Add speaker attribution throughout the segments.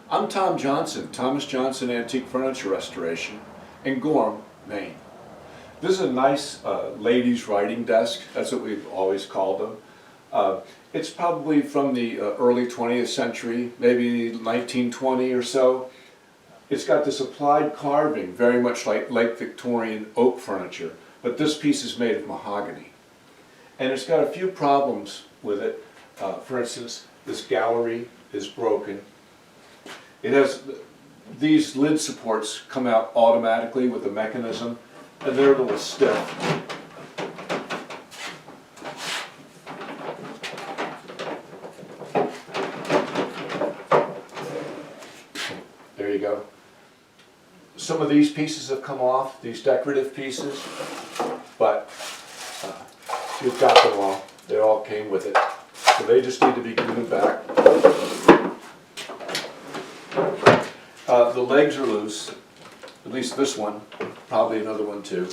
Speaker 1: I'm Tom Johnson, Thomas Johnson Antique Furniture Restoration in Gorham, Maine. This is a nice ladies' writing desk. That's what we've always called them. It's probably from the early 20th century, maybe 1920 or so. It's got this applied carving, very much like late Victorian oak furniture, but this piece is made of mahogany. And it's got a few problems with it. For instance, this gallery is broken. It has these lid supports come out automatically with a mechanism, and they're a little stiff. There you go. Some of these pieces have come off, these decorative pieces, but you've got them all. They all came with it. So they just need to be glued back. The legs are loose, at least this one, probably another one too.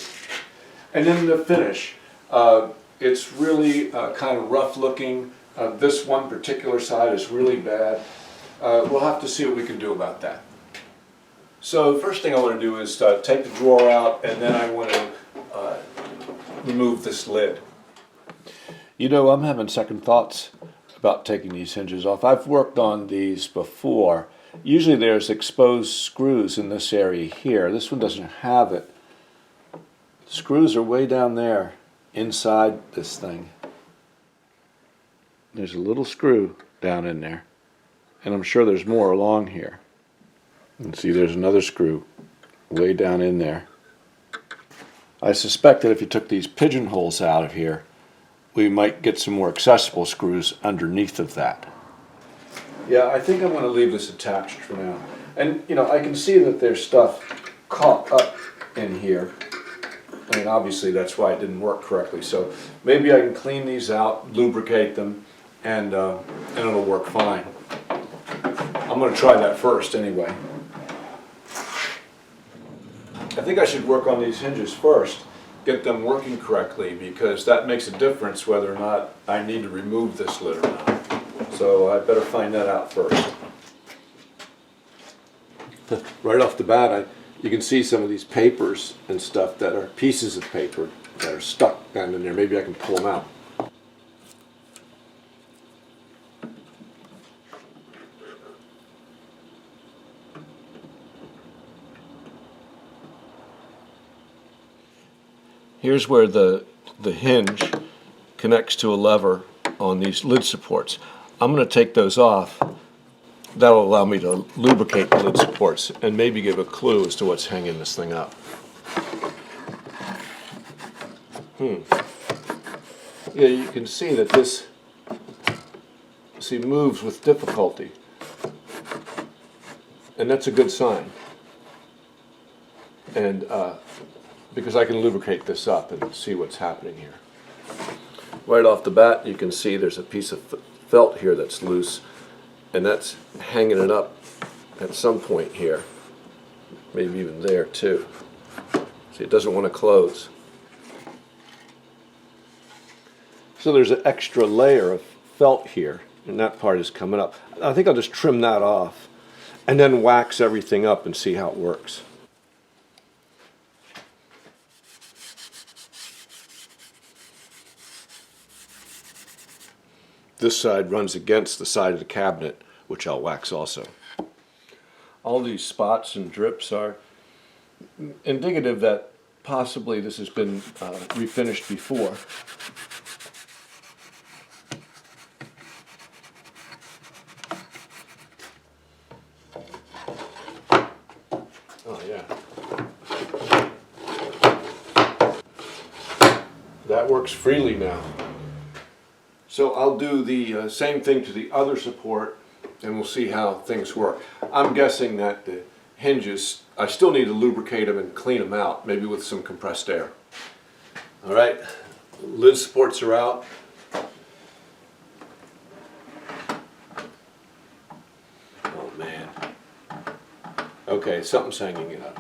Speaker 1: And then the finish, it's really kind of rough looking. This one particular side is really bad. We'll have to see what we can do about that. So the first thing I want to do is take the drawer out, and then I want to remove this lid. You know, I'm having second thoughts about taking these hinges off. I've worked on these before. Usually there's exposed screws in this area here. This one doesn't have it. Screws are way down there inside this thing. There's a little screw down in there, and I'm sure there's more along here. And see, there's another screw way down in there. I suspect that if you took these pigeonholes out of here, we might get some more accessible screws underneath of that. Yeah, I think I'm going to leave this attached for now. And, you know, I can see that there's stuff caught up in here. I mean, obviously that's why it didn't work correctly. So maybe I can clean these out, lubricate them, and it'll work fine. I'm going to try that first anyway. I think I should work on these hinges first, get them working correctly, because that makes a difference whether or not I need to remove this lid or not. So I better find that out first. Right off the bat, you can see some of these papers and stuff that are pieces of paper that are stuck down in there. Maybe I can pull them out. Here's where the hinge connects to a lever on these lid supports. I'm going to take those off. That'll allow me to lubricate the lid supports and maybe give a clue as to what's hanging this thing up. Yeah, you can see that this moves with difficulty, and that's a good sign. And because I can lubricate this up and see what's happening here. Right off the bat, you can see there's a piece of felt here that's loose, and that's hanging it up at some point here, maybe even there too. See, it doesn't want to close. So there's an extra layer of felt here, and that part is coming up. I think I'll just trim that off and then wax everything up and see how it works. This side runs against the side of the cabinet, which I'll wax also. All these spots and drips are indicative that possibly this has been refinished before. Oh yeah. That works freely now. So I'll do the same thing to the other support, and we'll see how things work. I'm guessing that the hinges, I still need to lubricate them and clean them out, maybe with some compressed air. All right, lid supports are out. Oh man. Okay, something's hanging it up.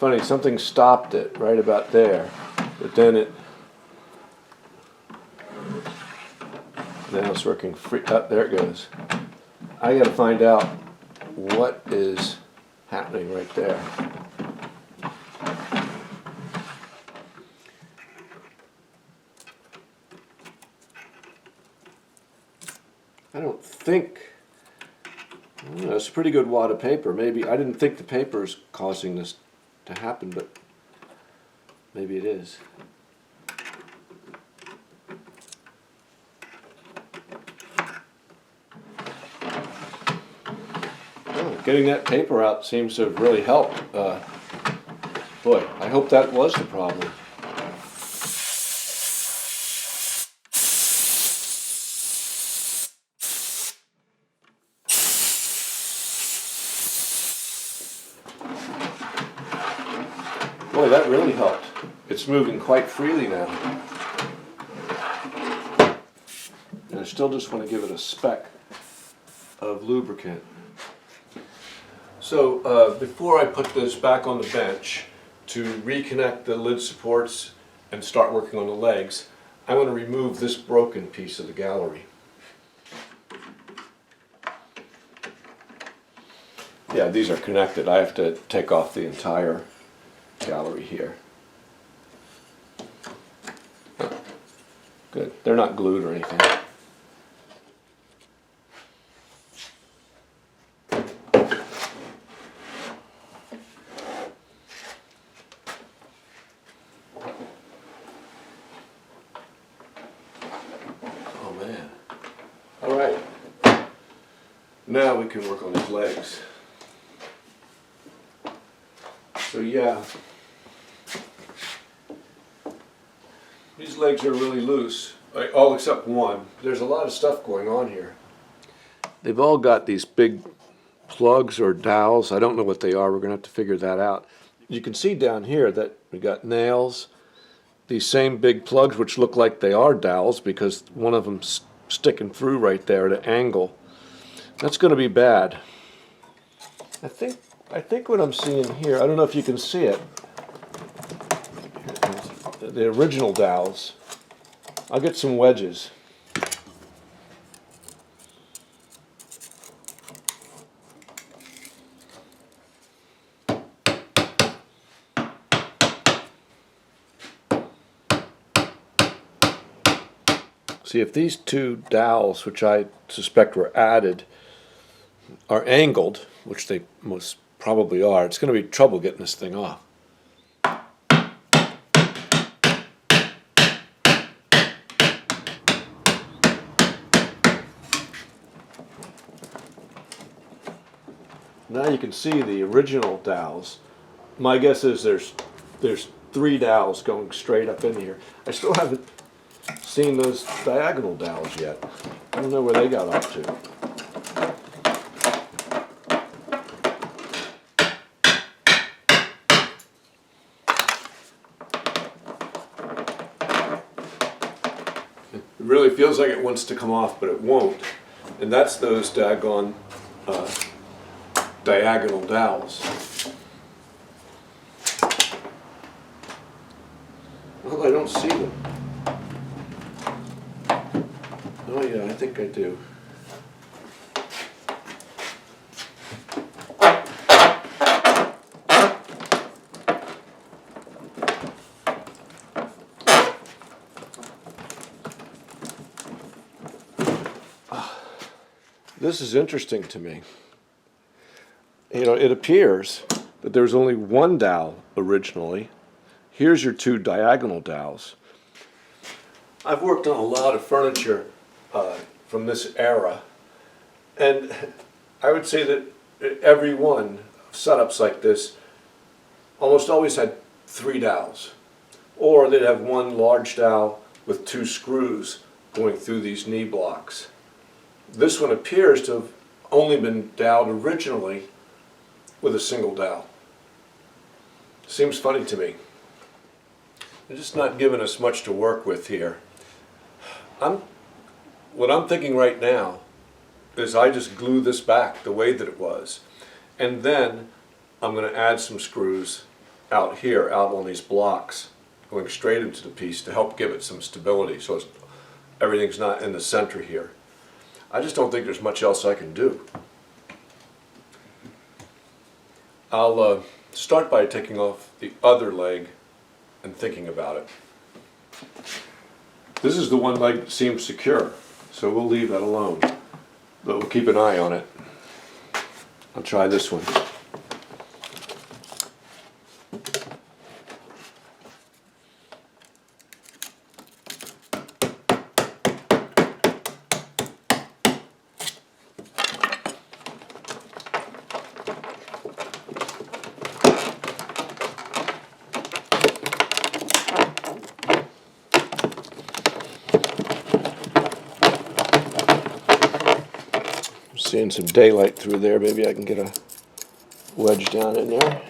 Speaker 1: funny, something stopped it right about there, but then now it's working free. Oh, there it goes. I got to find out what is happening right there. I don't think, it's a pretty good wad of paper. Maybe, I didn't think the paper is causing this to happen, but maybe it is. Oh, getting that paper out seems to have really helped. Boy, I hope that was the problem. Boy, that really helped. It's moving quite freely now. And I still just want to give it a speck of lubricant. So before I put this back on the bench to reconnect the lid supports and start working on the legs, I want to remove this broken piece of the gallery. Yeah, these are connected. I have to take off the entire gallery here. Good. They're not glued or anything. Oh man. All right. Now we can work on these legs. So yeah, these legs are really loose, all except one. There's a lot of stuff going on here. They've all got these big plugs or dowels. I don't know what they are. We're going to have to figure that out. You can see down here that we got nails, these same big plugs which look like they are dowels because one of them's sticking through right there at an angle. That's going to be bad. I think what I'm seeing here, I don't know if you can see it, the original dowels. I'll get some wedges. See, if these two dowels, which I suspect were added, are angled, which they most probably are, it's going to be trouble getting this thing off. Now you can see the original dowels. My guess is there's 3 dowels going straight up in here. I still haven't seen those diagonal dowels yet. I don't know where they got up to. It really feels like it wants to come off, but it won't. And that's those daggone diagonal dowels. Well, I don't see them. Oh yeah, I think I do. This is interesting to me. You know, it appears that there's only one dowel originally. Here's your 2 diagonal dowels. I've worked on a lot of furniture from this era, and I would say that every one of setups like this almost always had 3 dowels, or they'd have one large dowel with 2 screws going through these knee blocks. This one appears to have only been doweled originally with a single dowel. Seems funny to me. They're just not giving us much to work with here. What I'm thinking right now is I just glue this back the way that it was, and then I'm going to add some screws out here, out on these blocks, going straight into the piece to help give it some stability so everything's not in the center here. I just don't think there's much else I can do. I'll start by taking off the other leg and thinking about it. This is the one leg that seems secure, so we'll leave that alone, but we'll keep an eye on it. I'll try this one. Seeing some daylight through there, maybe I can get a wedge down in there.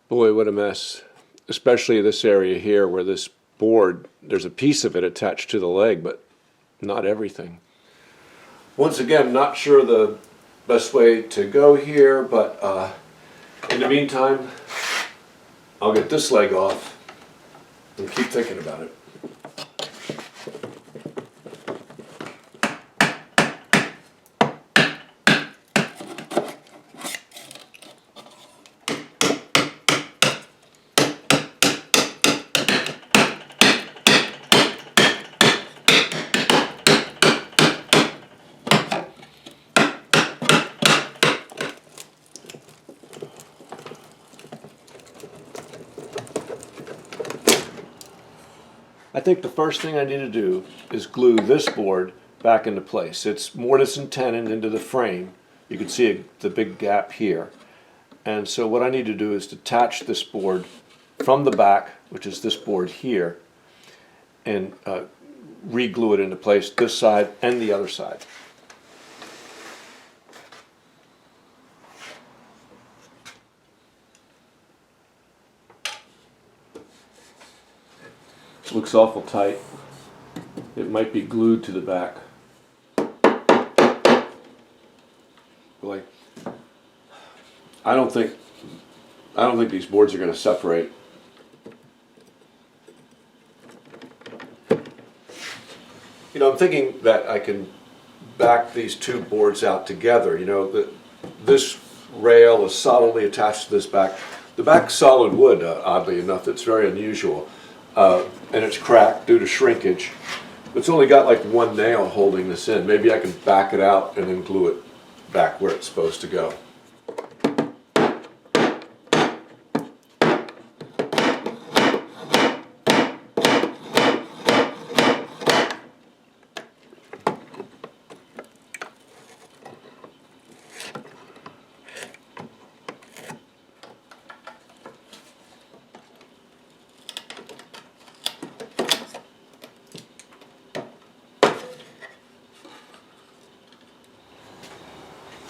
Speaker 1: Boy, what a mess, especially this area here where this board, there's a piece of it attached to the leg, but not everything. Once again, not sure the best way to go here, but in the meantime, I'll get this leg off and keep thinking about it. I think the first thing I need to do is glue this board back into place. It's mortise and tenon into the frame. You can see the big gap here. And so what I need to do is detach this board from the back, which is this board here, and re-glue it into place, this side and the other side. It looks awful tight. It might be glued to the back. Boy, I don't think these boards are going to separate. You know, I'm thinking that I can back these two boards out together. You know, this rail is solidly attached to this back. The back's solid wood, oddly enough. It's very unusual. And it's cracked due to shrinkage. It's only got like one nail holding this in. Maybe I can back it out and then glue it back where it's supposed to go.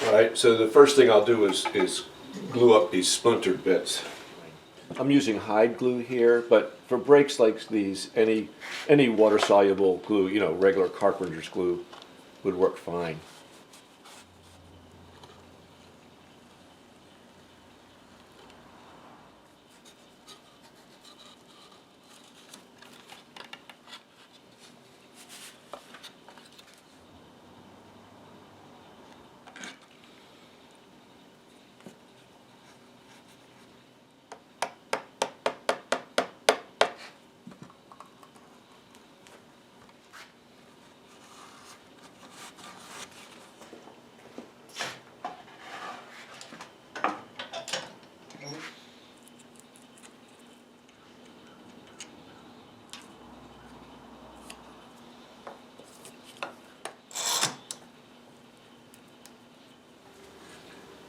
Speaker 1: Alright, so the first thing I'll do is glue up these splintered bits. I'm using hide glue here, but for breaks like these, any water-soluble glue, you know, regular carpenter's glue would work fine.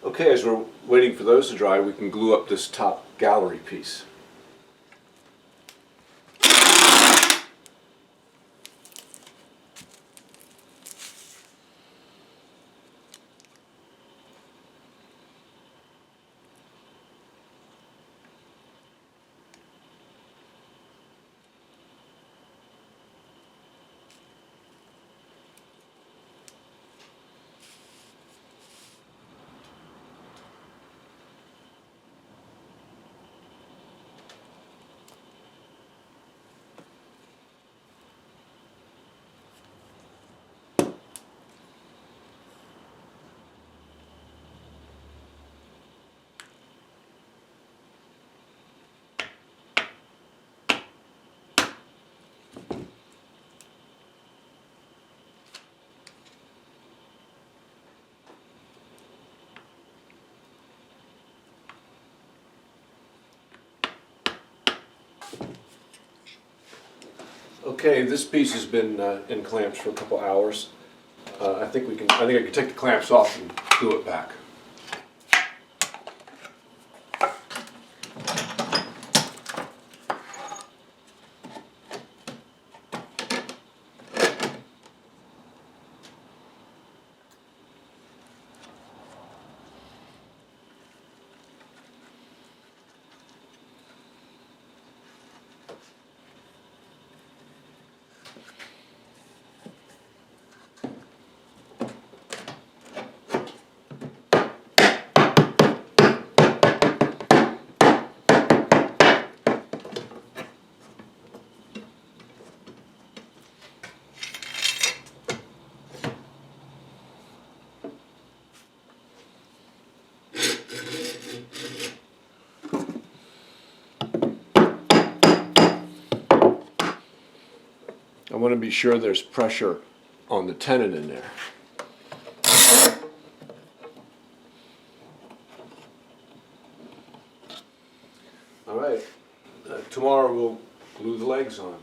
Speaker 1: Okay, as we're waiting for those to dry, we can glue up this top gallery piece. Okay, this piece has been in clamps for a couple hours. I think I can take the clamps off and glue it back. I want to be sure there's pressure on the tenon in there. All right, tomorrow we'll glue the legs on.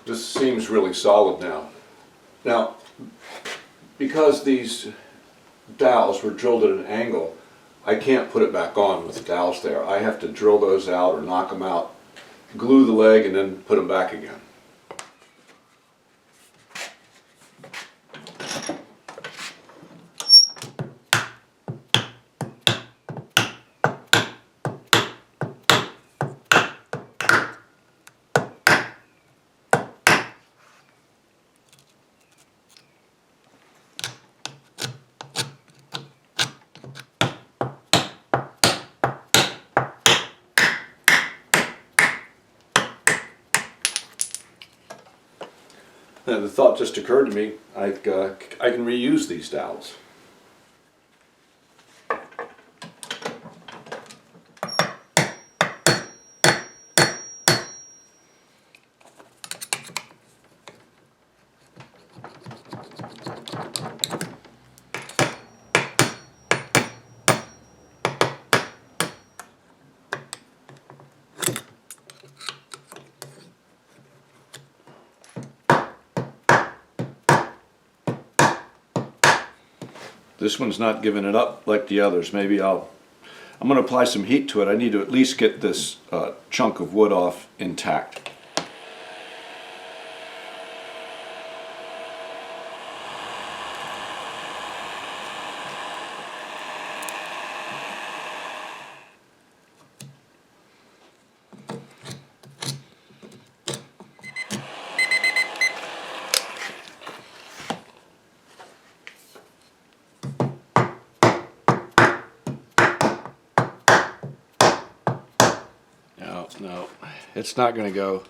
Speaker 1: This seems really solid now. Now, because these dowels were drilled at an angle, I can't put it back on with the dowels there. I have to drill those out or knock them out, glue the leg, and then put them back again. And the thought just occurred to me, I can reuse these dowels. This one's not giving it up like the others. Maybe I'm going to apply some heat to it. I need to at least get this chunk of wood off intact. No, it's not going to go.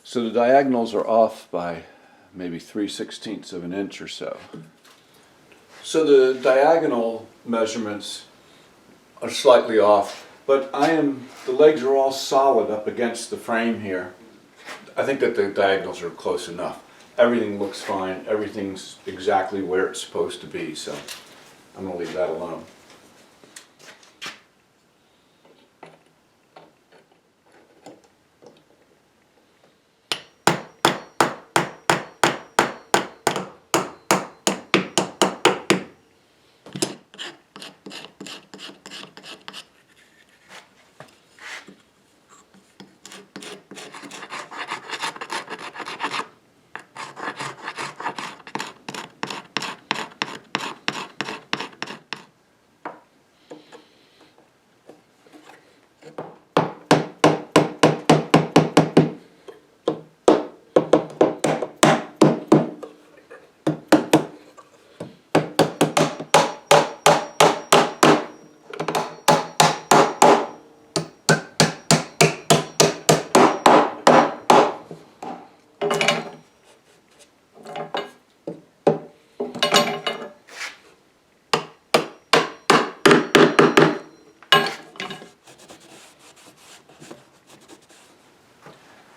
Speaker 1: So the diagonals are off by maybe 3/16 of an inch or so. So the diagonal measurements are slightly off, but the legs are all solid up against the frame here. I think that the diagonals are close enough. Everything looks fine, everything's exactly where it's supposed to be, so I'm going to leave that alone.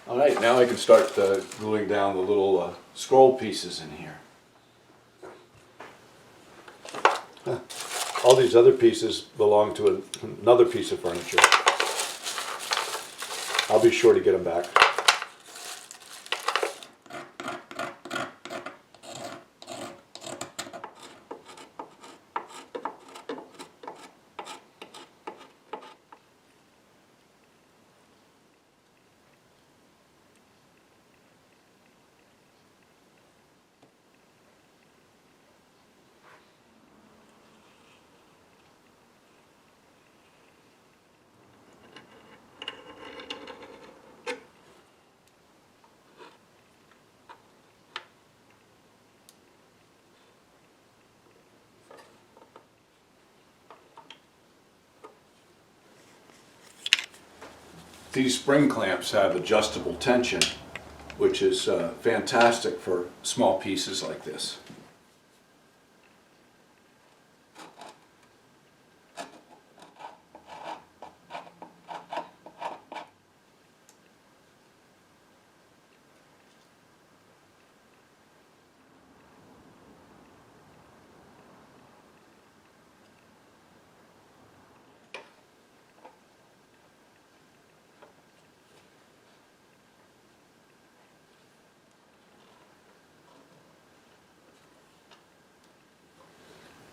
Speaker 1: Alright, now I can start gluing down the little scroll pieces in here. All these other pieces belong to another piece of furniture. I'll be sure to get them back. These spring clamps have adjustable tension, which is fantastic for small pieces like this.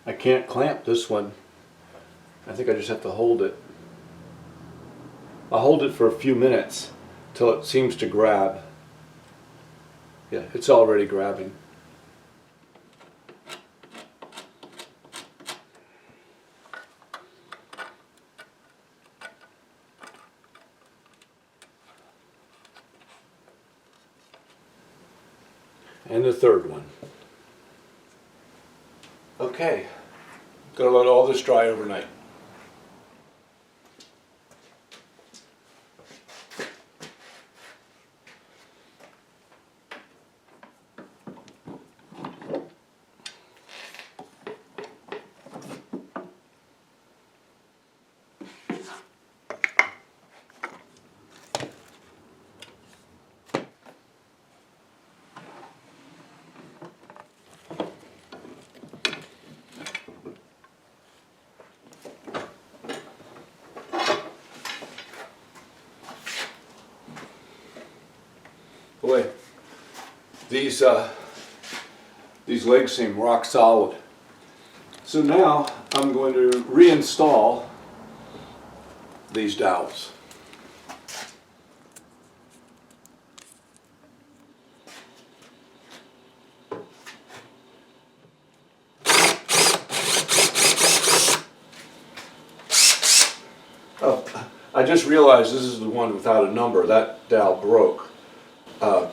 Speaker 1: I can't clamp this one. I think I just have to hold it. I'll hold it for a few minutes till it seems to grab. Yeah, it's already grabbing. And the third one. Okay, gonna let all this dry overnight. Boy, these legs seem rock solid. So now I'm going to reinstall these dowels. Oh, I just realized this is the one without a number. That dowel broke.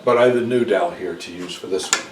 Speaker 1: But I have a new dowel here to use for this one.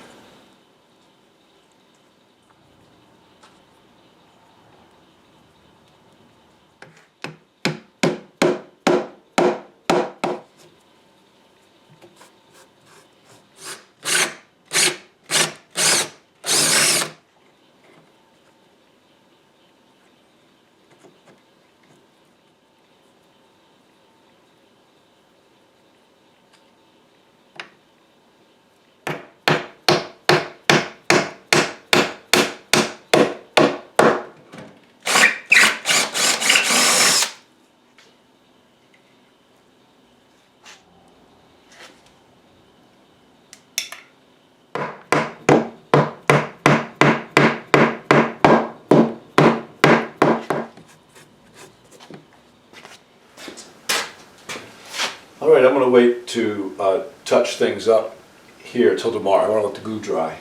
Speaker 1: All right, I'm going to wait to touch things up here till tomorrow. I want to let the glue dry.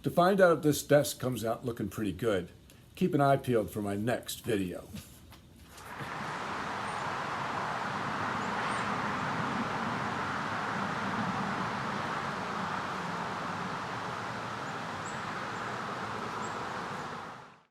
Speaker 1: To find out if this desk comes out looking pretty good, keep an eye peeled for my next video.